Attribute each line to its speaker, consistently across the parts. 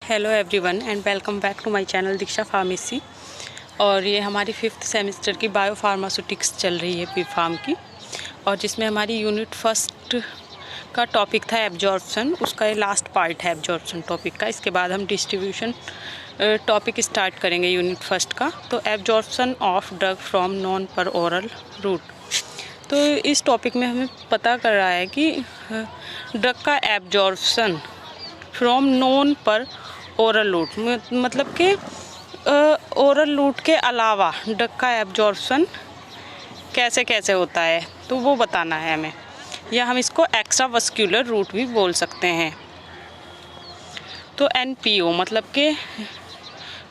Speaker 1: Hello everyone and welcome back to my channel Diksha pharmacy. और ये हमारी 5th सेमेस्टर की बायो फार्मास्यूटिक्स चल रही है बी.फार्म की, और जिसमें हमारी यूनिट फर्स्ट का टॉपिक था एब्जॉर्प्शन। उसका ये लास्ट पार्ट है एब्जॉर्प्शन टॉपिक का। इसके बाद हम डिस्ट्रीब्यूशन टॉपिक स्टार्ट करेंगे यूनिट फर्स्ट का। तो absorption of drug from non पर ओरल रूट। तो इस टॉपिक में हमें पता कर रहा है कि ड्रग का एब्जॉर्प्शन फ्रॉम नॉन पर ओरल रूट, मतलब कि ओरल रूट के अलावा ड्रग का एब्जॉर्प्शन कैसे कैसे होता है, तो वो बताना है हमें, या हम इसको एक्स्ट्रावास्कुलर रूट भी बोल सकते हैं। तो NPO मतलब कि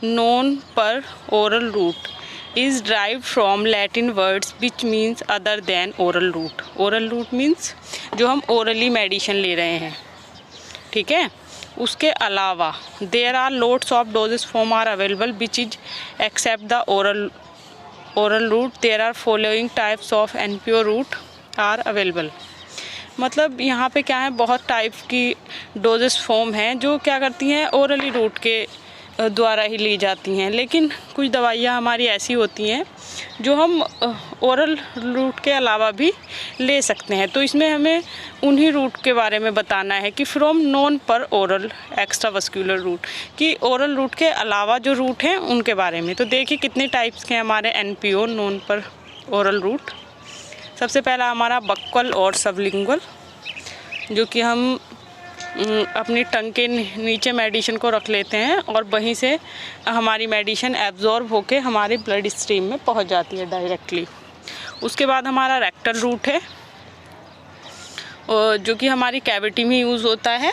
Speaker 1: नॉन पर oral route is drive from Latin words which means other than oral route. Oral root means जो हम ओरली मेडिसिन ले रहे हैं, ठीक है। उसके अलावा there are loads of doses form are available which is except the oral route. There are following types of NPO route are available. मतलब यहाँ पे क्या है, बहुत टाइप की डोजेस फॉर्म हैं जो क्या करती हैं, ओरली रूट के द्वारा ही ली जाती हैं। लेकिन कुछ दवाइयाँ हमारी ऐसी होती हैं जो हम ओरल रूट के अलावा भी ले सकते हैं। तो इसमें हमें उन्हीं रूट के बारे में बताना है कि फ्रॉम नॉन पर ओरल एक्स्ट्रावास्कुलर रूट, कि ओरल रूट के अलावा जो रूट हैं उनके बारे में। तो देखिए कितने टाइप्स के हमारे NPO नॉन पर ओरल रूट। सबसे पहला हमारा बक्वल और सबलिंगुअल, जो कि हम अपनी टंग के नीचे मेडिसिन को रख लेते हैं और वहीं से हमारी मेडिसिन एब्जॉर्ब होके हमारे ब्लड स्ट्रीम में पहुंच जाती है डायरेक्टली। उसके बाद हमारा रेक्टल रूट है, जो कि हमारी कैविटी में यूज़ होता है,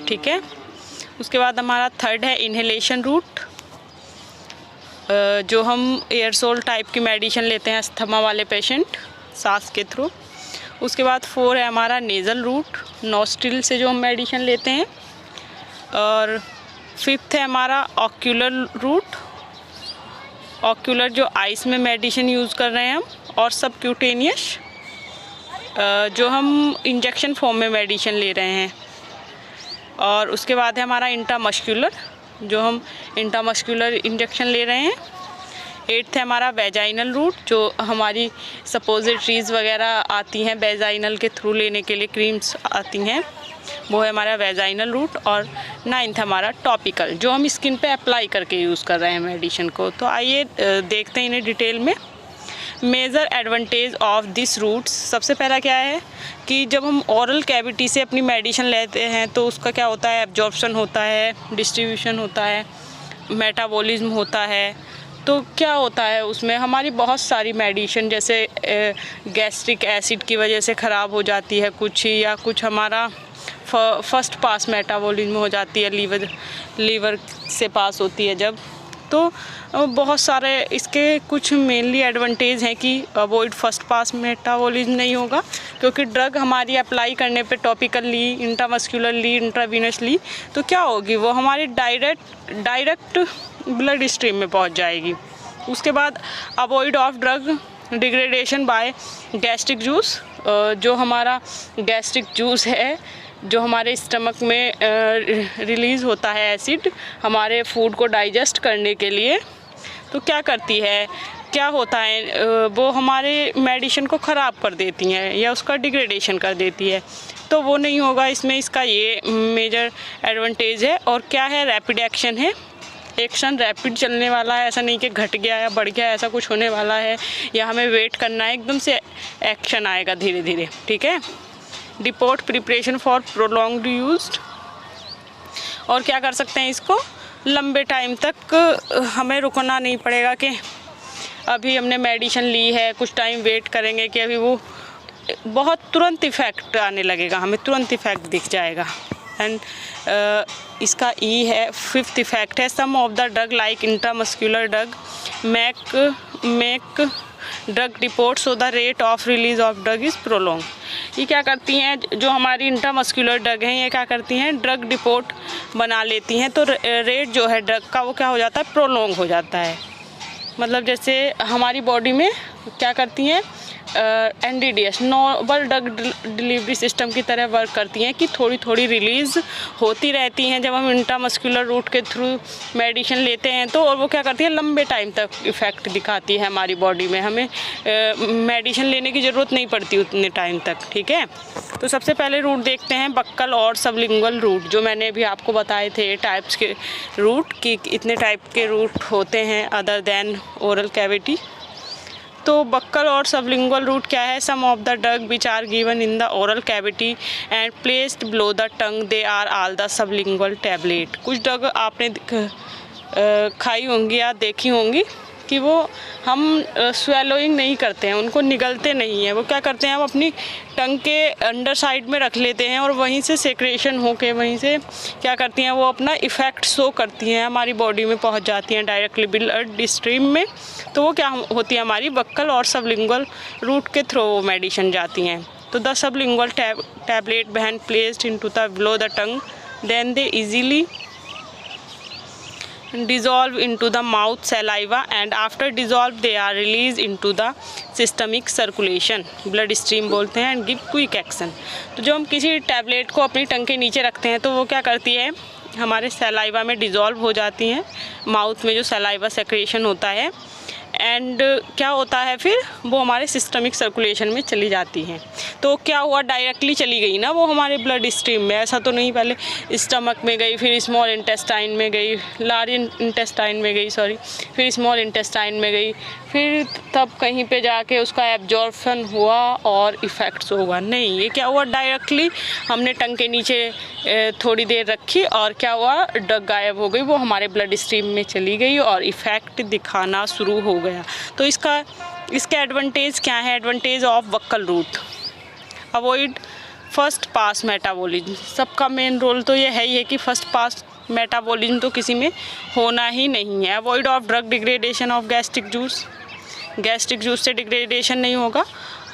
Speaker 1: ठीक है। उसके बाद हमारा थर्ड है इनहेलेशन रूट, जो हम एयरसोल टाइप की मेडिसिन लेते हैं अस्थमा वाले पेशेंट सांस के थ्रू। उसके बाद 4 है हमारा नेज़ल रूट, नॉस्ट्रिल से जो हम मेडिसिन लेते हैं। और 5th है हमारा ऑक्यूलर रूट, ऑक्यूलर जो आइस में मेडिसिन यूज़ कर रहे हैं हम। और सबक्यूटेनियस जो हम इंजेक्शन फॉर्म में मेडिसिन ले रहे हैं। और उसके बाद है हमारा इंट्रामस्कुलर, जो हम इंट्रामस्कुलर इंजेक्शन ले रहे हैं। 8th है हमारा वेजाइनल रूट, जो हमारी सपोजिटरीज वगैरह आती हैं वेजाइनल के थ्रू लेने के लिए, क्रीम्स आती हैं, वो है हमारा वेजाइनल रूट। और 9th हमारा टॉपिकल, जो हम स्किन पे अप्लाई करके यूज़ कर रहे हैं मेडिसिन को। तो आइए देखते हैं इन्हें डिटेल में। Major advantage of this routes, सबसे पहला क्या है कि जब हम ओरल कैविटी से अपनी मेडिसिन लेते हैं तो उसका क्या होता है, एब्जॉर्प्शन होता है, डिस्ट्रीब्यूशन होता है, मेटाबॉलिज्म होता है। तो क्या होता है उसमें, हमारी बहुत सारी मेडिसिन जैसे गैस्ट्रिक एसिड की वजह से ख़राब हो जाती है कुछ ही, या कुछ हमारा फर्स्ट पास मेटाबॉलिज्म हो जाती है, लीवर से पास होती है जब। तो बहुत सारे इसके कुछ मेनली एडवांटेज हैं कि अवॉइड फर्स्ट पास मेटाबॉलिज्म नहीं होगा, क्योंकि ड्रग हमारी अप्लाई करने पे टॉपिकल ली, इंट्रामस्कुलर ली, इंट्रावीनस ली, तो क्या होगी, वो हमारी डायरेक्ट ब्लड स्ट्रीम में पहुंच जाएगी। उसके बाद avoid of drug degradation by gastric juice, जो हमारा गैस्ट्रिक जूस है जो हमारे स्टमक में रिलीज़ होता है एसिड हमारे फूड को डाइजेस्ट करने के लिए, तो क्या करती है, क्या होता है, वो हमारे मेडिसिन को ख़राब कर देती हैं या उसका डिग्रेडेशन कर देती है। तो वो नहीं होगा इसमें, इसका ये मेजर एडवांटेज है। और क्या है, रैपिड एक्शन है, एक्शन रैपिड चलने वाला है, ऐसा नहीं कि घट गया या बढ़ गया, ऐसा कुछ होने वाला है या हमें वेट करना है, एकदम से एक्शन आएगा धीरे धीरे, ठीक है। Deport preparation for prolonged used, और क्या कर सकते हैं, इसको लंबे टाइम तक हमें रुकना नहीं पड़ेगा कि अभी हमने मेडिसिन ली है, कुछ टाइम वेट करेंगे कि अभी वो बहुत तुरंत इफ़ेक्ट आने लगेगा, हमें तुरंत इफ़ेक्ट दिख जाएगा। एंड इसका E है 5th इफेक्ट है, some of the drug like intramuscular drug make drug deport so the rate of release of drug is prolong. ये क्या करती हैं, जो हमारी इंट्रामस्कुलर ड्रग हैं, ये क्या करती हैं, ड्रग डिपोर्ट बना लेती हैं, तो रेट जो है ड्रग का वो क्या हो जाता है, प्रोलॉन्ग हो जाता है। मतलब जैसे हमारी बॉडी में क्या करती हैं, NDDS normal drug delivery system की तरह वर्क करती हैं कि थोड़ी थोड़ी रिलीज़ होती रहती हैं जब हम इंट्रामस्कुलर रूट के थ्रू मेडिसिन लेते हैं तो, और वो क्या करती है लंबे टाइम तक इफ़ेक्ट दिखाती है हमारी बॉडी में, हमें मेडिसिन लेने की ज़रूरत नहीं पड़ती उतने टाइम तक। ठीक है, तो सबसे पहले रूट देखते हैं बक्कल और सबलिंगुअल रूट, जो मैंने अभी आपको बताए थे टाइप्स के रूट कि इतने टाइप के रूट होते हैं अदर देन ओरल कैविटी। तो बक्कल और सबलिंगुअल रूट क्या है? Some of the drug which are given in the oral cavity and placed below the tongue they are all the sublingual tablet. कुछ drug आपने खाई होंगी या देखी होंगी कि वो हम स्वेलोइंग नहीं करते हैं, उनको निगलते नहीं हैं, वो क्या करते हैं हम अपनी टंग के अंडर साइड में रख लेते हैं और वहीं से सेक्रेशन होके वहीं से क्या करती हैं वो अपना इफ़ेक्ट शो करती हैं, हमारी बॉडी में पहुंच जाती हैं डायरेक्टली ब्लड स्ट्रीम में। तो वो क्या होती है हमारी बक्कल और सबलिंगुअल रूट के थ्रू वो मेडिसिन जाती हैं। तो the sublingual tablet when placed into the below the tongue then they easily dissolve into the mouth saliva and after dissolve they are released into the systemic circulation blood stream बोलते हैं and give quick action। तो जो हम किसी tablet को अपनी टंग के नीचे रखते हैं तो वो क्या करती है हमारे सलाइवा में डिज़ोल्व हो जाती हैं, माउथ में जो सलाइवा सेक्रेशन होता है एंड क्या होता है फिर वो हमारे सिस्टमिक सर्कुलेशन में चली जाती हैं। तो क्या हुआ डायरेक्टली चली गई ना वो हमारे ब्लड स्ट्रीम में, ऐसा तो नहीं पहले स्टमक में गई फिर स्मॉल इंटेस्टाइन में गई, लार्ज इंटेस्टाइन में गई सॉरी, फिर स्मॉल इंटेस्टाइन में गई, फिर तब कहीं पे जाके उसका एब्जॉर्प्शन हुआ और इफ़ेक्ट्स हुआ। नहीं, ये क्या हुआ डायरेक्टली हमने टंग के नीचे थोड़ी देर रखी और क्या हुआ ड्रग गायब हो गई, वो हमारे ब्लड स्ट्रीम में चली गई और इफ़ेक्ट दिखाना शुरू हो गया। तो इसके एडवांटेज क्या है? Advantage of buccal route, avoid first pass metabolism. सबका मेन रोल तो ये है ही है कि फर्स्ट पास मेटाबॉलिज्म तो किसी में होना ही नहीं है। Avoid of drug degradation of gastric juice, gastric juice से डिग्रेडेशन नहीं होगा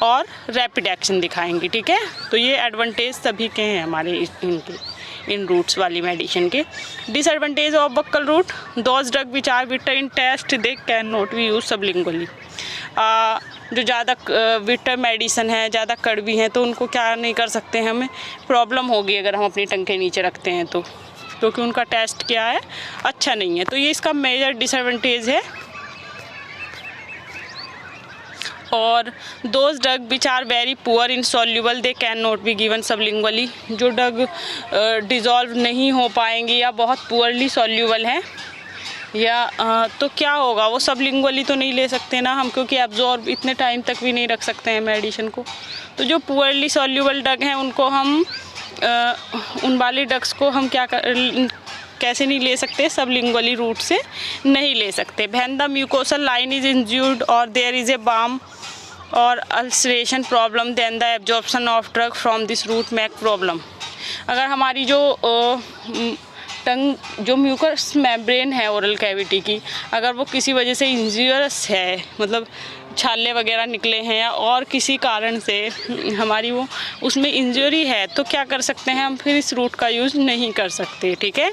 Speaker 1: और रैपिड एक्शन दिखाएंगी। ठीक है, तो ये एडवांटेज सभी के हैं हमारे इन रूट्स वाली मेडिसिन के। Disadvantage of buccal route, those drug which are bitter in taste they can not be use sublingually. जो ज़्यादा बिटर मेडिसिन है, ज़्यादा कड़वी हैं, तो उनको क्या नहीं कर सकते हैं, हमें प्रॉब्लम होगी अगर हम अपनी टंग के नीचे रखते हैं तो, क्योंकि उनका टेस्ट क्या है अच्छा नहीं है। तो ये इसका मेजर डिसएडवांटेज है। और those drug which are very poor in soluble they can not be given sublingually. जो ड्रग डिज़ोल्व नहीं हो पाएंगी या बहुत पुअरली सॉल्यूबल हैं या तो क्या होगा वो सबलिंगुअली तो नहीं ले सकते ना हम, क्योंकि एब्जॉर्ब इतने टाइम तक भी नहीं रख सकते हैं मेडिसिन को। तो जो पुअरली सॉल्यूबल ड्रग हैं उनको हम उन वाली ड्रग्स को हम कैसे नहीं ले सकते, सबलिंगुअली रूट से नहीं ले सकते। When the mucosal line is injured और देयर इज ए बाम और ulceration problem then the absorption of drug from this route make problem. अगर हमारी जो म्यूकस मेम्ब्रेन है ओरल कैविटी की, अगर वो किसी वजह से इंज्यूरस है, मतलब छाले वगैरह निकले हैं या और किसी कारण से हमारी वो उसमें इंजरी है, तो क्या कर सकते हैं हम फिर इस रूट का यूज़ नहीं कर सकते। ठीक है,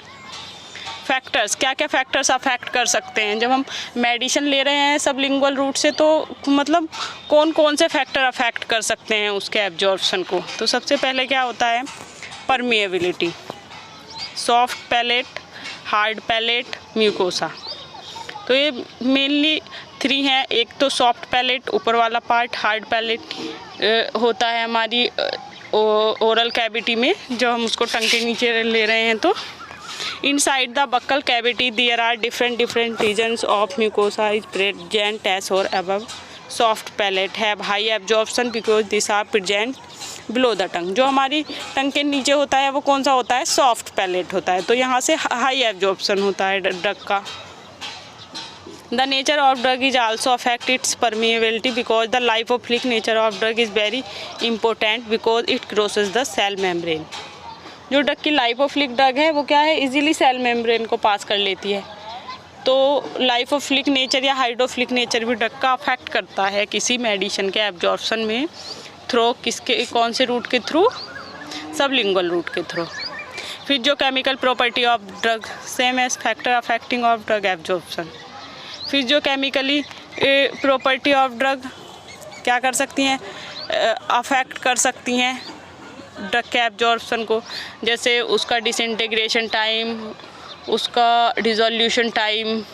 Speaker 1: फैक्टर्स, क्या क्या फैक्टर्स अफेक्ट कर सकते हैं जब हम मेडिसिन ले रहे हैं सबलिंगुअल रूट से, तो मतलब कौन कौन से फैक्टर अफेक्ट कर सकते हैं उसके एब्जॉर्प्शन को। तो सबसे पहले क्या होता है permeability, soft palate, hard palate, mucosa. तो ये मेनली 3 हैं। एक तो सॉफ्ट पैलेट ऊपर वाला पार्ट, हार्ड पैलेट होता है हमारी ओरल कैविटी में जो हम उसको टंग के नीचे ले रहे हैं। तो inside the buccal cavity there are different regions of mucosa is present as or above soft palate have high absorption because these are present below the tongue। जो हमारी टंग के नीचे होता है वो कौन सा होता है, सॉफ्ट पैलेट होता है, तो यहाँ से हाई एब्जॉर्प्शन होता है ड्रग का। The nature of drug is also affect its permeability because the lipophilic nature of drug is very important because it crosses the cell membrane। जो ड्रग की लाइपोफिलिक ड्रग है वो क्या है, इजीली सेल मेम्ब्रेन को पास कर लेती है। तो लाइपोफिलिक नेचर या हाइड्रोफिलिक नेचर भी ड्रग का अफेक्ट करता है किसी मेडिसिन के एब्जॉर्प्शन में थ्रू किसके कौन से रूट के थ्रू, सबलिंगुअल रूट के थ्रू। फिर जो chemical property of drug same age factor affecting of drug absorption. फिर जो केमिकली प्रॉपर्टी ऑफ ड्रग क्या कर सकती हैं, अफेक्ट कर सकती हैं ड्रग के एब्जॉर्प्शन को, जैसे उसका डिसइंटीग्रेशन टाइम, उसका डिसोल्यूशन टाइम,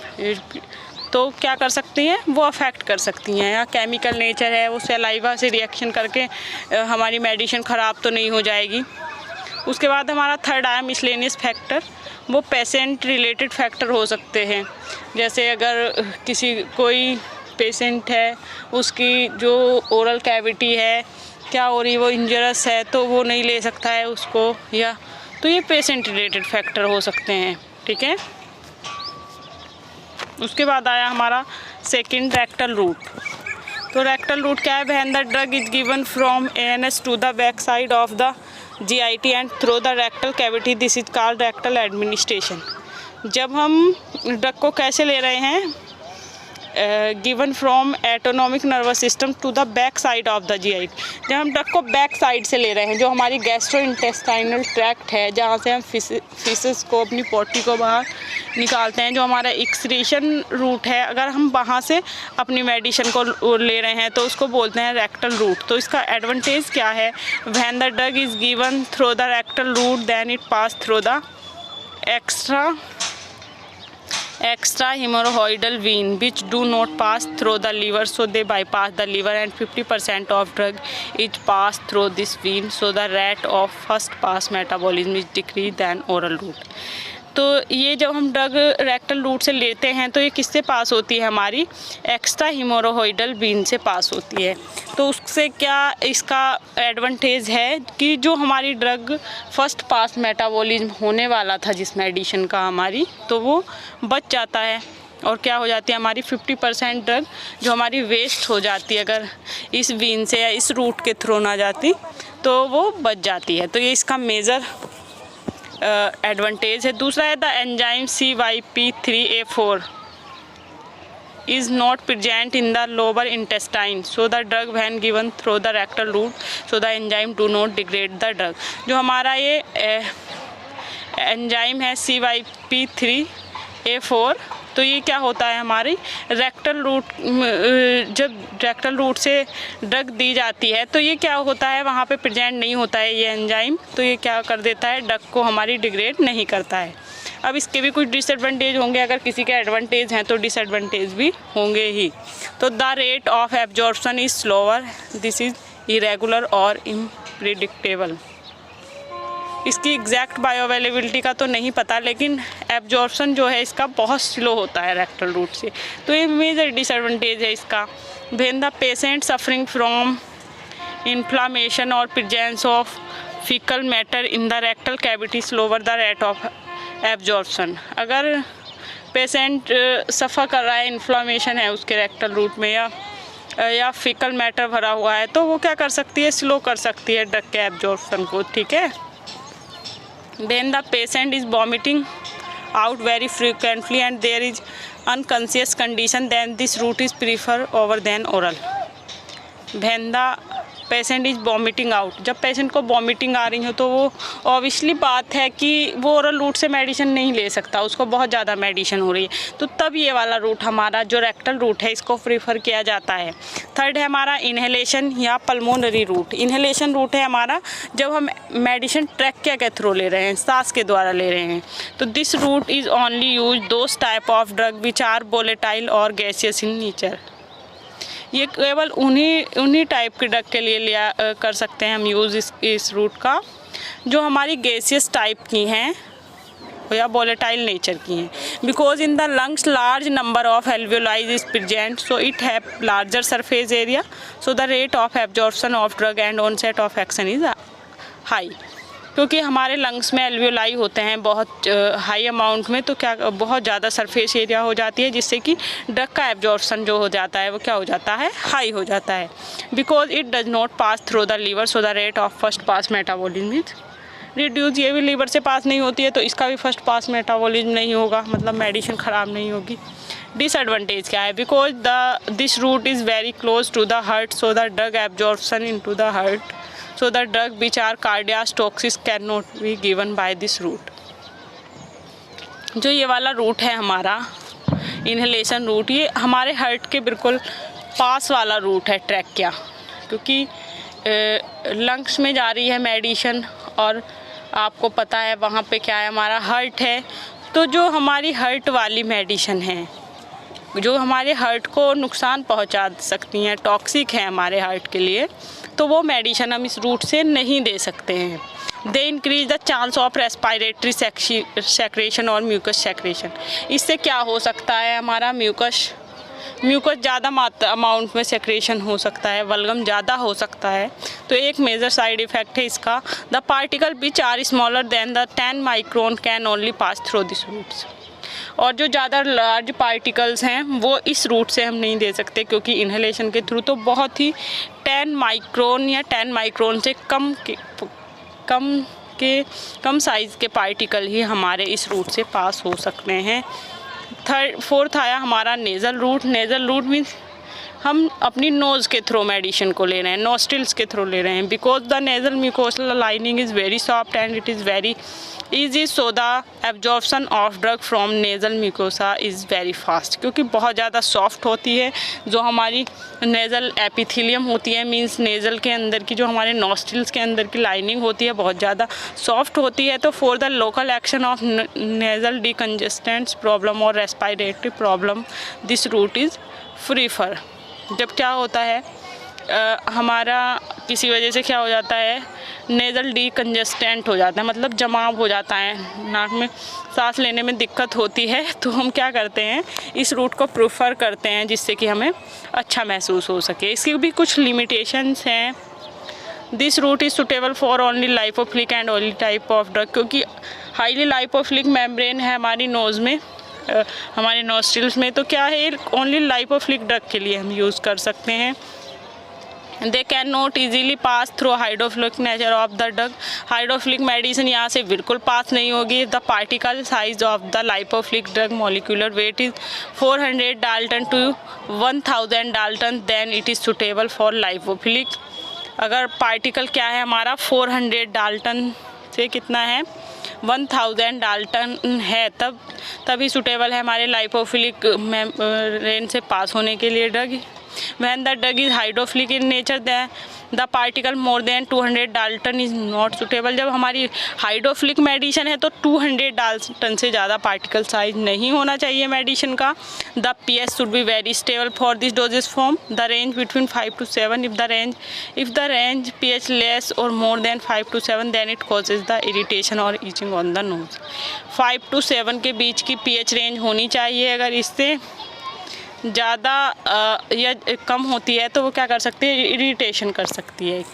Speaker 1: तो क्या कर सकती हैं, वो अफेक्ट कर सकती हैं। या केमिकल नेचर है, वो सलाइवा से रिएक्शन करके हमारी मेडिसिन ख़राब तो नहीं हो जाएगी। उसके बाद हमारा थर्ड आया मिसलेनियस फैक्टर, वो पेशेंट रिलेटेड फैक्टर हो सकते हैं। जैसे अगर कोई पेशेंट है, उसकी जो ओरल कैविटी है क्या हो रही, वो इंजरस है तो वो नहीं ले सकता है उसको, या तो ये पेशेंट रिलेटेड फैक्टर हो सकते हैं। ठीक है। उसके बाद आया हमारा सेकंड रेक्टल रूट। तो रेक्टल रूट क्या है, when the drug is given from ANS to the back side of the GIT and through the rectal cavity, this is called rectal administration. जब हम ड्रग को कैसे ले रहे हैं, given from autonomic nervous system to the back side of the GIT, जब हम drug को बैक साइड से ले रहे हैं, जो हमारी गैस्ट्रो इंटेस्टाइनल ट्रैक्ट है, जहाँ से हम फीसेस को, अपनी पोटी को बाहर निकालते हैं, जो हमारा एक्सक्रीशन रूट है, अगर हम वहाँ से अपनी मेडिसिन को ले रहे हैं तो उसको बोलते हैं रेक्टल रूट। तो इसका एडवांटेज क्या है, when the drug is given through the rectal route then it pass through the extra hemorrhoidal vein which do not pass through the liver, so they bypass the liver and 50% of drug is passed through this vein, so the rate of first pass metabolism is decreased than oral route। तो ये जब हम drug rectal route से लेते हैं तो ये किससे पास होती है, हमारी एक्स्ट्रा हीमोरोहोइडल वेन से पास होती है। तो उससे क्या इसका एडवांटेज है कि जो हमारी ड्रग फर्स्ट पास मेटाबॉलिज्म होने वाला था जिस मेडिसिन का हमारी, तो वो बच जाता है और क्या हो जाती है, हमारी 50% ड्रग जो हमारी वेस्ट हो जाती है अगर इस वेन से या इस रूट के थ्रू ना जाती तो वो बच जाती है। तो ये इसका मेजर एडवांटेज है। दूसरा है the enzyme CYP3A4 is not present in the lower intestine, so the drug when given through the rectal route, so the enzyme do not degrade the drug। जो हमारा ये एंजाइम है CYP3A4, तो ये क्या होता है, हमारी रेक्टल रूट, जब रेक्टल रूट से ड्रग दी जाती है तो ये क्या होता है, वहाँ पे प्रेजेंट नहीं होता है ये एंजाइम, तो ये क्या कर देता है, ड्रग को हमारी डिग्रेड नहीं करता है। अब इसके भी कुछ डिसएडवांटेज होंगे, अगर किसी के एडवांटेज हैं तो डिसएडवांटेज भी होंगे ही। तो the rate of absorption is slower, this is irregular और इम्प्रिडिक्टेबल। इसकी एग्जैक्ट बायो अवेलेबिलिटी का तो नहीं पता, लेकिन एब्जॉर्प्शन जो है इसका बहुत स्लो होता है रेक्टल रूट से, तो ये मेजर डिसएडवांटेज है इसका। When the patient suffering from inflammation और presence of fecal matter in the rectal cavity slower the rate of absorption. अगर पेशेंट सफ़र कर रहा है, इन्फ्लामेशन है उसके रेक्टल रूट में या फीकल मैटर भरा हुआ है, तो वो क्या कर सकती है, स्लो कर सकती है ड्रग के एब्जॉर्प्शन को। ठीक है। Then the patient is vomiting out very frequently and there is unconscious condition, then this route is preferred over than oral। When the patient is vomiting out, जब पेशेंट को vomiting आ रही हो तो वो ऑब्वियसली बात है कि वो ओरल रूट से मेडिसिन नहीं ले सकता, उसको बहुत ज़्यादा मेडिसिन हो रही है, तो तब ये वाला रूट हमारा जो रेक्टल रूट है इसको प्रीफर किया जाता है। थर्ड है हमारा इन्हेलेशन या पल्मोनरी रूट। इन्हेलेशन रूट है हमारा जब हम मेडिसिन ट्रैकिया के थ्रू ले रहे हैं, सांस के द्वारा ले रहे हैं, तो this route is only use those type of drug which are volatile और गैसियस इन नेचर। ये केवल उन्हीं टाइप के ड्रग के लिए लिया कर सकते हैं हम यूज़ इस रूट का जो हमारी गैसियस टाइप की हैं या वोलेटाइल नेचर की हैं। Because in the lungs large number of alveoli is present, so it have larger surface area, so the rate of absorption of drug and onset of action is high. क्योंकि हमारे lungs में alveoli होते हैं बहुत high amount में, तो क्या बहुत ज़्यादा सरफेस एरिया हो जाती है जिससे कि ड्रग का एब्जॉर्प्शन जो हो जाता है वो क्या हो जाता है, हाई हो जाता है। Because it does not pass through the liver, so the rate of first pass metabolism is reduce. ये भी लीवर से पास नहीं होती है तो इसका भी फर्स्ट पास मेटाबॉलिज्म नहीं होगा, मतलब मेडिसिन ख़राब नहीं होगी। डिसएडवांटेज क्या है, because this route is very close to the heart, so the drug absorption in to the heart, so the drug which are cardiotoxic cannot be given by this route। जो ये वाला root है हमारा inhalation root, ये हमारे heart के बिल्कुल पास वाला रूट है ट्रैकिया, क्योंकि लंग्स में जा रही है मेडिसिन और आपको पता है वहाँ पे क्या है, हमारा हार्ट है। तो जो हमारी हार्ट वाली मेडिसिन है, जो हमारे हार्ट को नुकसान पहुंचा सकती हैं, टॉक्सिक है हमारे हार्ट के लिए, तो वो मेडिसिन हम इस रूट से नहीं दे सकते हैं। They increase the chance of respiratory secretion और म्यूकस सेक्रेशन। इससे क्या हो सकता है, हमारा म्यूकस ज़्यादा अमाउंट में सेक्रेशन हो सकता है, बलगम ज़्यादा हो सकता है। तो एक मेजर साइड इफ़ेक्ट है इसका, the particle which are smaller than the 10 micron can only pass through this routes. और जो ज़्यादा लार्ज पार्टिकल्स हैं वो इस रूट से हम नहीं दे सकते, क्योंकि इन्हेलेशन के थ्रू तो बहुत ही 10 माइक्रोन या 10 माइक्रोन से कम साइज़ के पार्टिकल ही हमारे इस रूट से पास हो सकते हैं। फोर्थ आया हमारा nasal route. Nasal route means हम अपनी नोज़ के थ्रू मेडिसिन को ले रहे हैं, नोस्ट्रिल्स के थ्रू ले रहे हैं, because the nasal mucosal lining is very soft and it is very easy, so the absorption of drug from nasal mucosa is very fast. क्योंकि बहुत ज़्यादा सॉफ्ट होती है जो हमारी नेज़ल एपिथेलियम होती है, मींस नेज़ल के अंदर की जो हमारे नोस्ट्रिल्स के अंदर की लाइनिंग होती है बहुत ज़्यादा सॉफ्ट होती है। तो for the local action of nasal decongestants problem और respiratory problem this route is free for. जब क्या होता है हमारा किसी वजह से क्या हो जाता है, नेज़ल डिकंजेस्टेंट हो जाता है, मतलब जमाव हो जाता है, नाक में सांस लेने में दिक्कत होती है, तो हम क्या करते हैं इस रूट को प्रेफर करते हैं जिससे कि हमें अच्छा महसूस हो सके। इसकी भी कुछ लिमिटेशंस हैं। This route is suitable for only lipophilic and oily type of drug, क्योंकि हाईली लाइपोफिलिक मेम्ब्रेन है हमारी नोज़ में, हमारे नोस्ट्रिल्स में, तो क्या है ओनली लाइपोफिलिक ड्रग के लिए हम यूज़ कर सकते हैं। They can not easily pass through hydrophilic nature of the drug. Hydrophilic medicine यहाँ से बिल्कुल पास नहीं होगी। The particle size of the lipophilic drug molecular weight is 400 dalton to 1000 dalton, then it is suitable for lipophilic. अगर particle क्या है हमारा 400 Dalton से कितना है 1000 डाल्टन है, तभी सूटेबल है हमारे लाइपोफिलिक रेंज से पास होने के लिए drug. When the drug is hydrophilic in nature, the particle more than 200 Dalton is not suitable। जब हमारी हाइड्रोफिलिक मेडिसिन है तो 200 डाल्टन से ज़्यादा पार्टिकल साइज नहीं होना चाहिए मेडिसिन का। The pH should be very stable for this dosage form, the range between 5 to 7। if the range pH less or more than 5 to 7 then it causes the irritation or itching on the nose। 5 to 7 के बीच की pH range होनी चाहिए। अगर इससे ज़्यादा या कम होती है तो वो क्या कर सकती है, इरिटेशन कर सकती है,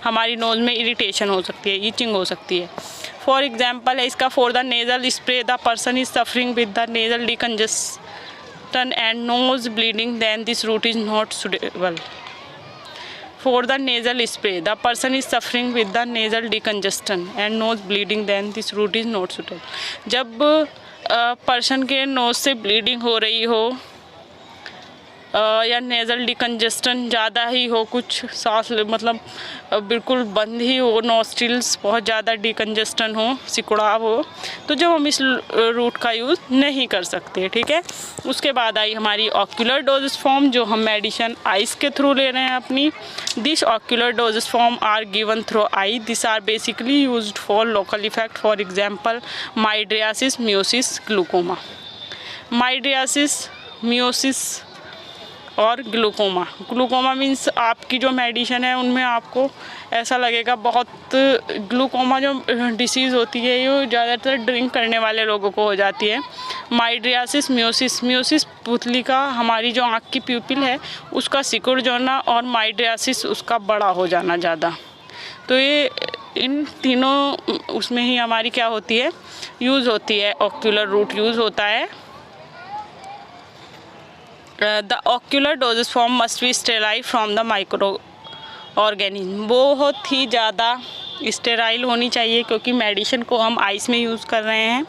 Speaker 1: हमारी नोज़ में इरिटेशन हो सकती है, ईचिंग हो सकती है। फॉर एग्जांपल है इसका, for the nasal spray the person is suffering with the nasal decongestion and nose bleeding, then this route is not suitable. For the nasal spray the person is suffering with the nasal decongestion and nose bleeding, then this route is not suitable. जब person के nose से bleeding हो रही हो या nasal डिकंजेस्टन ज़्यादा ही हो, कुछ सांस मतलब बिल्कुल बंद ही हो, नोस्ट्रिल्स बहुत ज़्यादा डिकंजेस्टन हो, सिकुड़ाव हो, तो जब हम इस रूट का यूज़ नहीं कर सकते। ठीक है, उसके बाद आई हमारी ऑक्यूलर डोजेस फॉर्म, जो हम मेडिसिन आइस के थ्रू ले रहे हैं अपनी। This ocular doses form are given through eye. This are basically used for local effect, for example mydriasis, miosis, glaucoma. Mydriasis, miosis और ग्लूकोमा मीन्स आपकी जो मेडिसिन है उनमें आपको ऐसा लगेगा बहुत, ग्लूकोमा जो डिसीज़ होती है ये ज़्यादातर ड्रिंक करने वाले लोगों को हो जाती है। माइड्रियासिस, मियोसिस पुतली का, हमारी जो आँख की प्यूपिल है उसका सिकुड़ जाना, और माइड्रियासिस उसका बड़ा हो जाना ज़्यादा। तो ये इन तीनों उसमें ही हमारी क्या होती है, यूज़ होती है, ऑक्यूलर रूट यूज़ होता है। The ocular doses form must be sterile from the micro organism. बहुत ही ज़्यादा स्टेराइल होनी चाहिए क्योंकि मेडिसिन को हम आइस में यूज़ कर रहे हैं।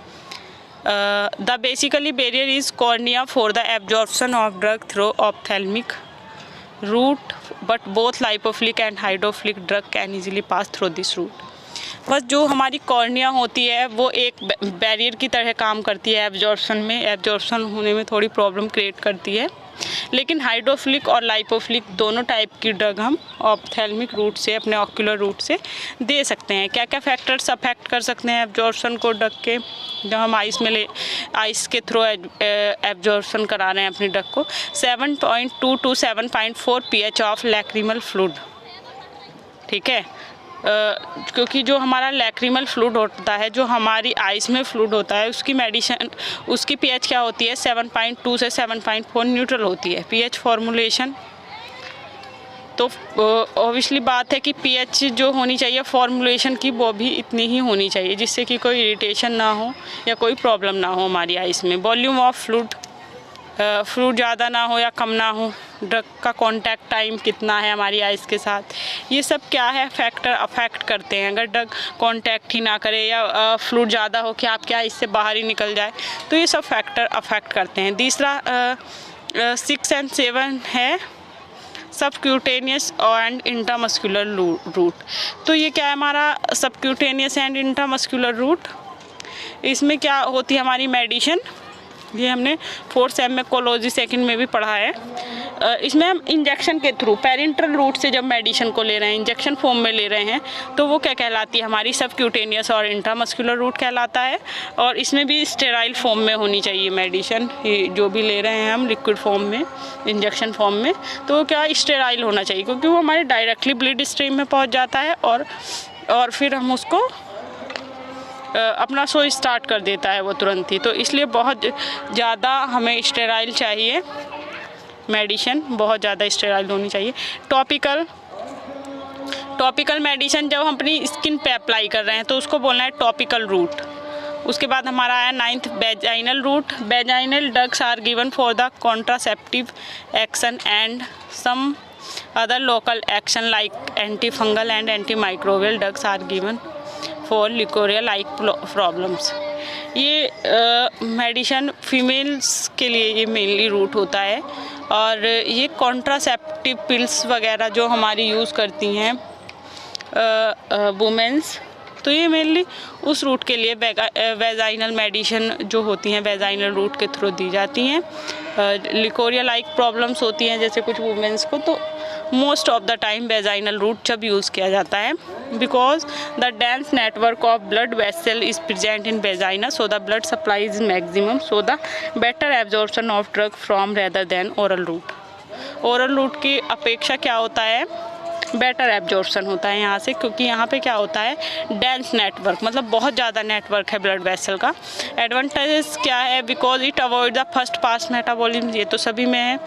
Speaker 1: The basically barrier is cornea for the absorption of drug through ophthalmic route, but both lipophilic and hydrophilic drug can easily pass through this route. बस जो हमारी कॉर्निया होती है वो एक बैरियर की तरह काम करती है एब्जॉर्प्शन में, एब्जॉर्प्शन होने में थोड़ी प्रॉब्लम क्रिएट करती है। लेकिन हाइड्रोफिलिक और लाइपोफिलिक दोनों टाइप की ड्रग हम ऑप्थेल्मिक रूट से, अपने ऑक्यूलर रूट से दे सकते हैं। क्या क्या फैक्टर्स अफेक्ट कर सकते हैं एब्जॉर्प्शन को ड्रग के, जब हम आइस के थ्रू एब्जॉर्प्शन करा रहे हैं अपनी ड्रग को? 7.2 to 7.4 pH of lacrimal fluid, ठीक है। क्योंकि जो हमारा लैक्रिमल फ्लूइड होता है, जो हमारी आइस में फ्लूइड होता है, उसकी मेडिसिन, उसकी पीएच क्या होती है? 7.2 से 7.4 न्यूट्रल होती है पीएच फॉर्मुलेशन। तो ऑब्वियसली बात है कि पीएच जो होनी चाहिए फॉर्मुलेशन की, वो भी इतनी ही होनी चाहिए जिससे कि कोई इरिटेशन ना हो या कोई प्रॉब्लम ना हो हमारी आइस में। वॉल्यूम ऑफ फ्लूइड ज़्यादा ना हो या कम ना हो, ड्रग का कांटेक्ट टाइम कितना है हमारी आइस के साथ, ये सब क्या है फैक्टर अफेक्ट करते हैं। अगर ड्रग कांटेक्ट ही ना करे या फ्लूइड ज़्यादा हो कि आपके आइस से बाहर ही निकल जाए, तो ये सब फैक्टर अफेक्ट करते हैं। तीसरा 6 और 7 है सबक्यूटेनियस एंड इंट्रामस्कुलर रूट। तो ये क्या है हमारा सबक्यूटेनियस एंड इंट्रामस्कुलर रूट? इसमें क्या होती है हमारी मेडिसिन, ये हमने 4th सेम में कोलॉजी सेकंड में भी पढ़ा है। इसमें हम इंजेक्शन के थ्रू पेरेंटल रूट से जब मेडिसिन को ले रहे हैं, इंजेक्शन फॉर्म में ले रहे हैं, तो वो क्या कहलाती है? हमारी सबक्यूटेनियस और इंट्रामस्कुलर रूट कहलाता है। और इसमें भी स्टेराइल फॉर्म में होनी चाहिए मेडिसिन, जो भी ले रहे हैं हम लिक्विड फॉर्म में, इंजेक्शन फॉर्म में, तो वो क्या स्टेराइल होना चाहिए, क्योंकि वो हमारे डायरेक्टली ब्लड स्ट्रीम में पहुँच जाता है और फिर हम उसको अपना शो स्टार्ट कर देता है वो तुरंत ही। तो इसलिए बहुत ज़्यादा हमें स्टेराइल चाहिए मेडिसिन, बहुत ज़्यादा स्टेराइल होनी चाहिए। टॉपिकल मेडिसिन जब हम अपनी स्किन पे अप्लाई कर रहे हैं तो उसको बोलना है टॉपिकल रूट। उसके बाद हमारा आया 9th vaginal route. Vaginal drugs are given for the contraceptive action and some other local action like anti fungal and anti microbial drugs are given for leucorrhoea like problems. ये medicine females के लिए ये mainly root होता है, और ये contraceptive pills वगैरह जो हमारी यूज़ करती हैं वुमेंस, तो ये मेनली उस रूट के लिए वेजाइनल मेडिसिन जो होती हैं वेजाइनल रूट के थ्रू दी जाती हैं। लिकोरिया लाइक प्रॉब्लम्स होती हैं जैसे कुछ वुमेंस को, तो most of the time vaginal route जब यूज़ किया जाता है, because the dense network of blood vessel is present in vagina, so the blood supply is maximum, so the better absorption of drug from rather than oral route. Oral route की अपेक्षा क्या होता है? Better absorption होता है यहाँ से, क्योंकि यहाँ पे क्या होता है डेंस नेटवर्क, मतलब बहुत ज़्यादा नेटवर्क है ब्लड वेसल का। एडवांटेजेस क्या है? Because it avoid the first pass metabolism, ये तो सभी में है,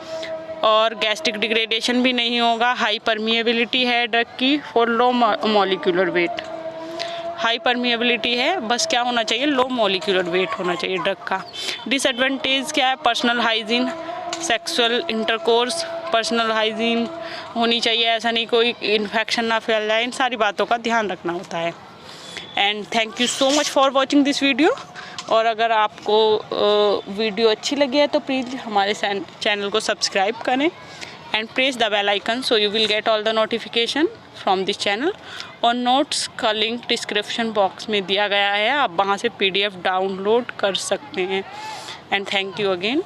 Speaker 1: और गैस्ट्रिक डिग्रेडेशन भी नहीं होगा। हाई परमिएबिलिटी है ड्रग की for low molecular weight, high permeability है, बस क्या होना चाहिए? लो मॉलिक्यूलर वेट होना चाहिए ड्रग का। डिसएडवांटेज क्या है? Personal hygiene, sexual intercourse, personal hygiene होनी चाहिए, ऐसा नहीं कोई इन्फेक्शन ना फैल जाए, इन सारी बातों का ध्यान रखना होता है। And thank you so much for watching this video. और अगर आपको वीडियो अच्छी लगी है तो प्लीज़ हमारे चैनल को सब्सक्राइब करें and press the bell icon so you will get all the notification from this channel. और नोट्स का लिंक डिस्क्रिप्शन बॉक्स में दिया गया है, आप वहाँ से PDF डाउनलोड कर सकते हैं। And thank you again.